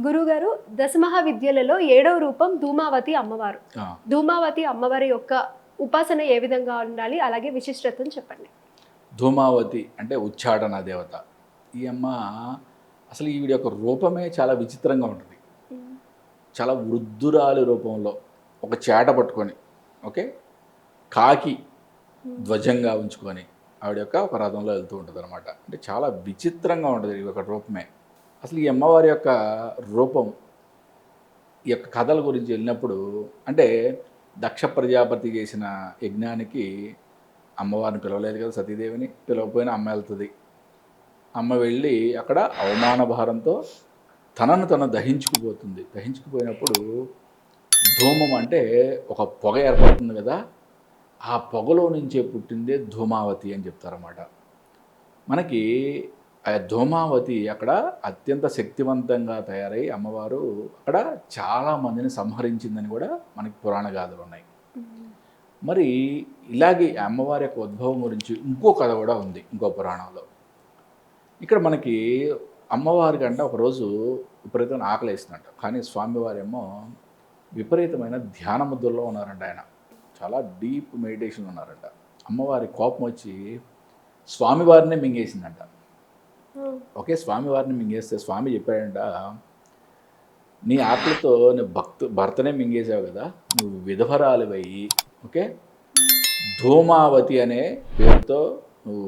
గురుగారు, దశమహావిద్యలలో 7వ రూపం ధూమావతి అమ్మవారు. ఆ, ధూమావతి అమ్మవారి యొక్క ఉపాసన ఏ విధంగా ఉండాలి? అలాగే విశిష్టతను చెప్పండి. ధూమావతి అంటే ఉచ్చాటన దేవత. ఈ అమ్మ అసలు ఈవిడ యొక్క రూపమే చాలా విచిత్రంగా ఉంటుంది. చాలా వృద్ధురాలి రూపంలో ఒక చేట పట్టుకొని, ఓకే, కాకి ధ్వజంగా ఉంచుకొని ఆవిడ యొక్క ఒక రథంలో వెళ్తూ ఉంటుంది అనమాట. అంటే చాలా విచిత్రంగా ఉంటుంది ఈ యొక్క రూపమే. అసలు ఈ అమ్మవారి యొక్క రూపం, ఈ యొక్క కథల గురించి వెళ్ళినప్పుడు, అంటే దక్ష ప్రజాపతి చేసిన యజ్ఞానికి అమ్మవారిని పిలవలేదు కదా, సతీదేవిని పిలవకపోయినా అమ్మ వెళ్తుంది. అమ్మ వెళ్ళి అక్కడ అవమాన భారంతో తనను తను దహించుకుపోతుంది. దహించుకుపోయినప్పుడు ధూమం అంటే ఒక పొగ ఏర్పడుతుంది కదా, ఆ పొగలో నుంచే పుట్టిందే ధూమావతి అని చెప్తారన్నమాట. మనకి ఆ ధూమావతి అక్కడ అత్యంత శక్తివంతంగా తయారై అమ్మవారు అక్కడ చాలామందిని సంహరించిందని కూడా మనకి పురాణ గాథలు ఉన్నాయి. మరి ఇలాగే అమ్మవారి యొక్క ఉద్భవం గురించి ఇంకో కథ కూడా ఉంది ఇంకో పురాణంలో. ఇక్కడ మనకి అమ్మవారి కంటే ఒకరోజు విపరీతమైన ఆకలి వేస్తుందంట. కానీ స్వామివారేమో విపరీతమైన ధ్యాన ముద్రలో ఉన్నారంట. ఆయన చాలా డీప్ మెడిటేషన్ ఉన్నారంట. అమ్మవారి కోపం వచ్చి స్వామివారినే మింగేసిందంట. ఓకే, స్వామివారిని మింగేస్తే స్వామి చెప్పాడంట, నీ ఆకలితో నీ భర్తనే మింగేసావు కదా, నువ్వు విధవరాలివయ్యి, ఓకే, ధూమావతి అనే పేరుతో నువ్వు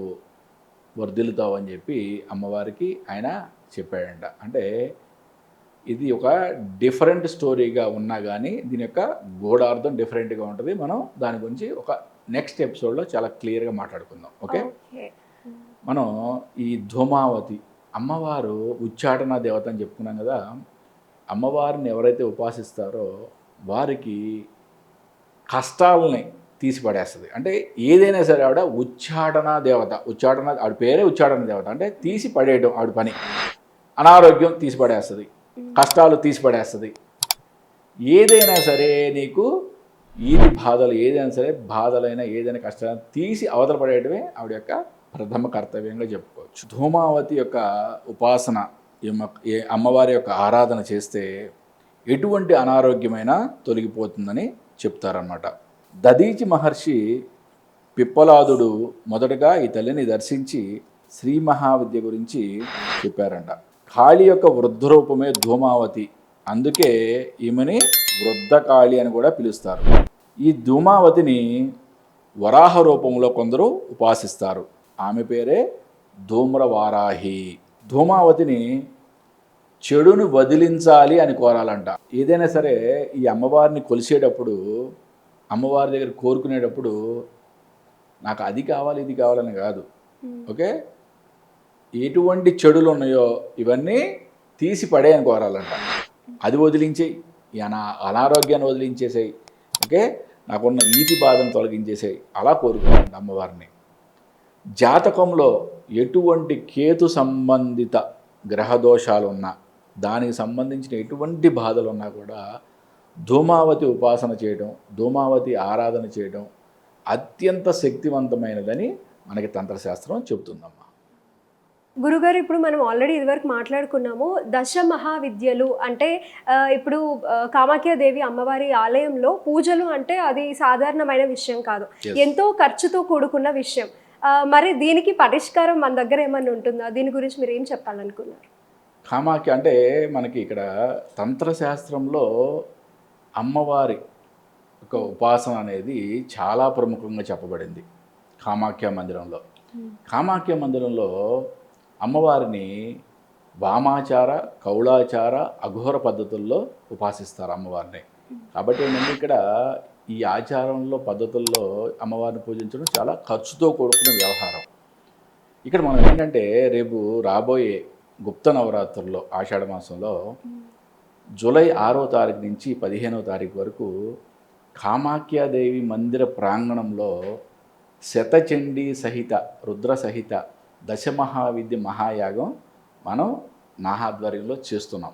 వర్ధిల్లుతావు అని చెప్పి అమ్మవారికి ఆయన చెప్పాడంట. అంటే ఇది ఒక డిఫరెంట్ స్టోరీగా ఉన్నా కానీ దీని యొక్క గూఢార్థం డిఫరెంట్గా ఉంటుంది. మనం దాని గురించి ఒక నెక్స్ట్ ఎపిసోడ్లో చాలా క్లియర్గా మాట్లాడుకుందాం. ఓకే, మనం ఈ ధూమావతి అమ్మవారు ఉచ్చాటన దేవత అని చెప్పుకున్నాం కదా. అమ్మవారిని ఎవరైతే ఉపాసిస్తారో వారికి కష్టాలని తీసిపడేస్తుంది. అంటే ఏదైనా సరే ఆవిడ ఉచ్చాటన దేవత. ఉచ్చాటన ఆవిడ పేరే ఉచ్చాటన దేవత, అంటే తీసి పడేయడం ఆవిడ పని. అనారోగ్యం తీసిపడేస్తుంది, కష్టాలు తీసిపడేస్తుంది. ఏదైనా సరే నీకు ఈది బాధలు ఏదైనా సరే, బాధలైనా ఏదైనా కష్టాలను తీసి అవతల పడేయడమే ఆవిడ యొక్క ప్రథమ కర్తవ్యంగా చెప్పుకోవచ్చు. ధూమావతి యొక్క ఉపాసన, అమ్మవారి యొక్క ఆరాధన చేస్తే ఎటువంటి అనారోగ్యమైనా తొలగిపోతుందని చెప్తారన్నమాట. దదీచి మహర్షి పిప్పలాదుడు మొదటగా ఈ తల్లిని దర్శించి శ్రీ మహావిద్య గురించి చెప్పారంట. కాళి యొక్క వృద్ధ రూపమే ధూమావతి, అందుకే ఈమెని వృద్ధ కాళి అని కూడా పిలుస్తారు. ఈ ధూమావతిని వరాహ రూపంలో కొందరు ఉపాసిస్తారు. ఆమె పేరే ధూమ్రవారాహి. ధూమావతిని చెడును వదిలించాలి అని కోరాలంట. ఏదైనా సరే ఈ అమ్మవారిని కొలిసేటప్పుడు, అమ్మవారి దగ్గర కోరుకునేటప్పుడు నాకు అది కావాలి ఇది కావాలని కాదు, ఓకే, ఎటువంటి చెడులు ఉన్నాయో ఇవన్నీ తీసి పడేయని కోరాలంట. అది వదిలించేయి, ఈ అనారోగ్యాన్ని వదిలించేసేయి, ఓకే, నాకున్న ఈతి బాధను తొలగించేసేయి, అలా కోరుకోవాలంట అమ్మవారిని. జాతకంలో ఎటువంటి కేతు సంబంధిత గ్రహదోషాలు ఉన్నా, దానికి సంబంధించిన ఎటువంటి బాధలు ఉన్నా కూడా ధూమావతి ఉపాసన చేయడం, ధూమావతి ఆరాధన చేయడం అత్యంత శక్తివంతమైనదని మనకి తంత్రశాస్త్రం చెబుతుందమ్మా. గురుగారు, ఇప్పుడు మనం ఆల్రెడీ ఇదివరకు మాట్లాడుకున్నాము. దశ మహావిద్యలు అంటే ఇప్పుడు కామాఖ్యాదేవి అమ్మవారి ఆలయంలో పూజలు అంటే అది సాధారణమైన విషయం కాదు, ఎంతో ఖర్చుతో కూడుకున్న విషయం. మరి దీనికి పరిష్కారం మన దగ్గర ఏమన్నా ఉంటుందా? దీని గురించి మీరు ఏం చెప్పాలనుకున్నారు? కామాఖ్య అంటే మనకి ఇక్కడ తంత్రశాస్త్రంలో అమ్మవారి ఒక ఉపాసన అనేది చాలా ప్రముఖంగా చెప్పబడింది కామాఖ్య మందిరంలో. కామాఖ్య మందిరంలో అమ్మవారిని వామాచార, కౌళాచార, అఘోర పద్ధతుల్లో ఉపాసిస్తారు అమ్మవారిని. కాబట్టి ఏంటంటే ఇక్కడ ఈ ఆచారంలో పద్ధతుల్లో అమ్మవారిని పూజించడం చాలా ఖర్చుతో కూడుకున్న వ్యవహారం. ఇక్కడ మనం ఏంటంటే రేపు రాబోయే గుప్త నవరాత్రుల్లో ఆషాఢ మాసంలో జూలై 6వ తారీఖు నుంచి 15వ తారీఖు వరకు కామాఖ్యాదేవి మందిర ప్రాంగణంలో శతచండీ సహిత, రుద్ర సహిత దశమహావిద్య మహాయాగం మనం నా ఆధ్వర్యంలో చేస్తున్నాం.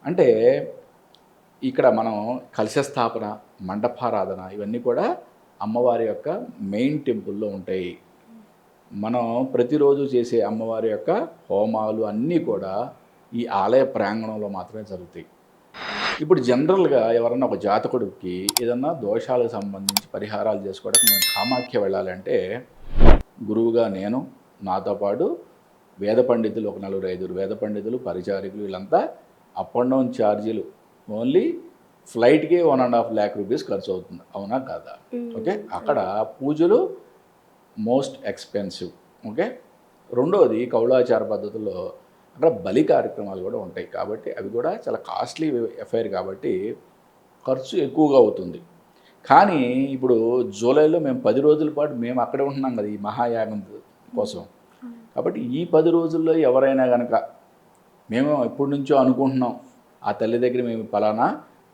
అంటే ఇక్కడ మనం కలశ స్థాపన, మండపారాధన ఇవన్నీ కూడా అమ్మవారి యొక్క మెయిన్ టెంపుల్లో ఉంటాయి. మనం ప్రతిరోజు చేసే అమ్మవారి యొక్క హోమాలు అన్నీ కూడా ఈ ఆలయ ప్రాంగణంలో మాత్రమే జరుగుతాయి. ఇప్పుడు జనరల్గా ఎవరన్నా ఒక జాతకుడికి ఏదన్నా దోషాలకు సంబంధించి పరిహారాలు చేసుకోవడానికి మేము కామాఖ్య వెళ్ళాలంటే గురువుగా నేను, నాతో పాటు వేద పండితులు ఒక 4-5 వేద పండితులు, పరిచారికులు వీళ్ళంతా అప్ అండ్ డౌన్ ఛార్జీలు ఓన్లీ ఫ్లైట్కి 1.5 lakh రూపీస్ ఖర్చు అవుతుంది. అవునా కాదా? ఓకే, అక్కడ పూజలు మోస్ట్ ఎక్స్పెన్సివ్. ఓకే, రెండవది కౌలాచార పద్ధతుల్లో అక్కడ బలి కార్యక్రమాలు కూడా ఉంటాయి కాబట్టి అవి కూడా చాలా కాస్ట్లీ అఫైర్ కాబట్టి ఖర్చు ఎక్కువగా అవుతుంది. కానీ ఇప్పుడు జూలైలో మేము 10 రోజుల పాటు మేము అక్కడే ఉంటున్నాం కదా ఈ మహాయాగం కోసం. కాబట్టి ఈ 10 రోజుల్లో ఎవరైనా కనుక మేము ఎప్పటి నుంచో అనుకుంటున్నాం ఆ తల్లి దగ్గర మేము పలానా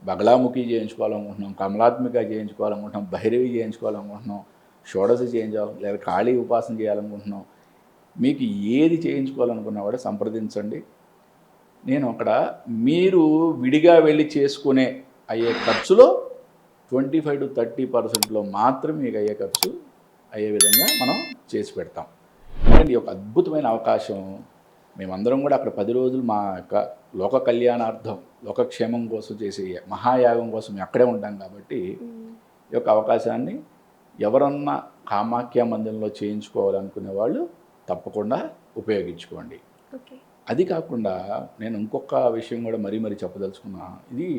బగలాముఖి చేయించుకోవాలనుకుంటున్నాం, కమలాత్మిక చేయించుకోవాలనుకుంటున్నాం, భైరవి చేయించుకోవాలనుకుంటున్నాం, షోడశి చేయించాలి లేదా కాళీ ఉపాసన చేయాలనుకుంటున్నాం, మీకు ఏది చేయించుకోవాలనుకున్నా కూడా సంప్రదించండి. నేను అక్కడ మీరు విడిగా వెళ్ళి చేసుకునే అయ్యే ఖర్చులో 25 to 30% మాత్రమే మీకు అయ్యే ఖర్చు అయ్యే విధంగా మనం చేసి పెడతాం. ఎందుకంటే ఈ యొక్క అద్భుతమైన అవకాశం మేమందరం కూడా అక్కడ 10 రోజులు మా యొక్క లోక కళ్యాణార్థం, లోకక్షేమం కోసం చేసే మహాయాగం కోసం మేము అక్కడే ఉంటాం కాబట్టి ఈ యొక్క అవకాశాన్ని ఎవరన్నా కామాఖ్య మందిరంలో చేయించుకోవాలనుకునే వాళ్ళు తప్పకుండా ఉపయోగించుకోండి. అది కాకుండా నేను ఇంకొక విషయం కూడా మరీ చెప్పదలుచుకున్నా. ఇది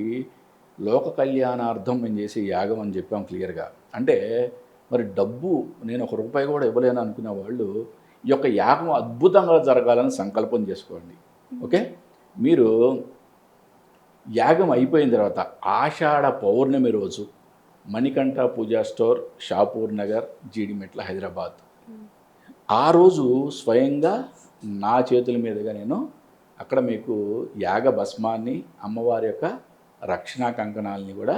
లోక కళ్యాణార్థం మేము చేసే యాగం అని చెప్పాం క్లియర్గా. అంటే మరి డబ్బు నేను ₹1 కూడా ఇవ్వలేను అనుకునే వాళ్ళు ఈ యొక్క యాగం అద్భుతంగా జరగాలని సంకల్పం చేసుకోండి. ఓకే, మీరు యాగం అయిపోయిన తర్వాత ఆషాఢ పౌర్ణమి రోజు మణికంఠ పూజా స్టోర్, షాపూర్ నగర్, జీడిమెట్ల, హైదరాబాద్. ఆ రోజు స్వయంగా నా చేతుల మీదుగా నేను అక్కడ మీకు యాగ భస్మాన్ని, అమ్మవారి యొక్క రక్షణా కంకణాలని కూడా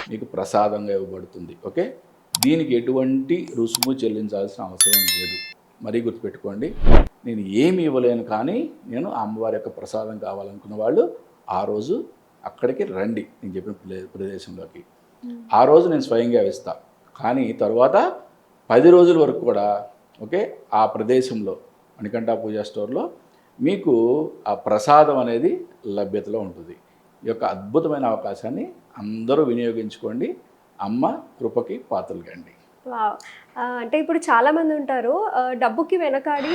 మీకు ప్రసాదంగా ఇవ్వబడుతుంది. ఓకే, దీనికి ఎటువంటి రుసుము చెల్లించాల్సిన అవసరం లేదు. మరీ గుర్తుపెట్టుకోండి, నేను ఏమి ఇవ్వలేను కానీ నేను అమ్మవారి యొక్క ప్రసాదం కావాలనుకున్న వాళ్ళు ఆ రోజు అక్కడికి రండి నేను చెప్పిన ప్రదేశంలోకి. ఆ రోజు నేను స్వయంగా ఇస్తాను. కానీ తర్వాత 10 రోజుల వరకు కూడా ఓకే ఆ ప్రదేశంలో మణికంఠ పూజా స్టోర్లో మీకు ఆ ప్రసాదం అనేది లభ్యతలో ఉంటుంది. ఈ యొక్క అద్భుతమైన అవకాశాన్ని అందరూ వినియోగించుకోండి. అమ్మ కృపకి పాత్రలు కండి. వావ్! అంటే ఇప్పుడు చాలామంది ఉంటారు డబ్బుకి వెనకాడి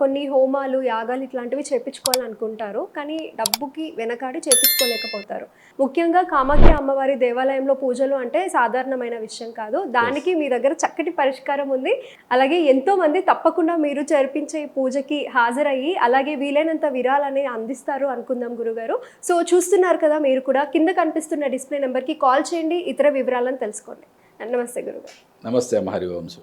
కొన్ని హోమాలు, యాగాలు ఇట్లాంటివి చేపించుకోవాలనుకుంటారు. కానీ డబ్బుకి వెనకాడి చేపించుకోలేకపోతారు. ముఖ్యంగా కామాఖ్య అమ్మవారి దేవాలయంలో పూజలు అంటే సాధారణమైన విషయం కాదు. దానికి మీ దగ్గర చక్కటి పరిష్కారం ఉంది. అలాగే ఎంతోమంది తప్పకుండా మీరు జరిపించే ఈ పూజకి హాజరయ్యి అలాగే వీలైనంత విరాళాన్ని అందిస్తారు అనుకుందాం గురుగారు. సో చూస్తున్నారు కదా, మీరు కూడా కింద కనిపిస్తున్న డిస్ప్లే నెంబర్కి కాల్ చేయండి, ఇతర వివరాలను తెలుసుకోండి. నమస్తే గురుగారు. నమస్తే అమ్మ, హరి వంశు.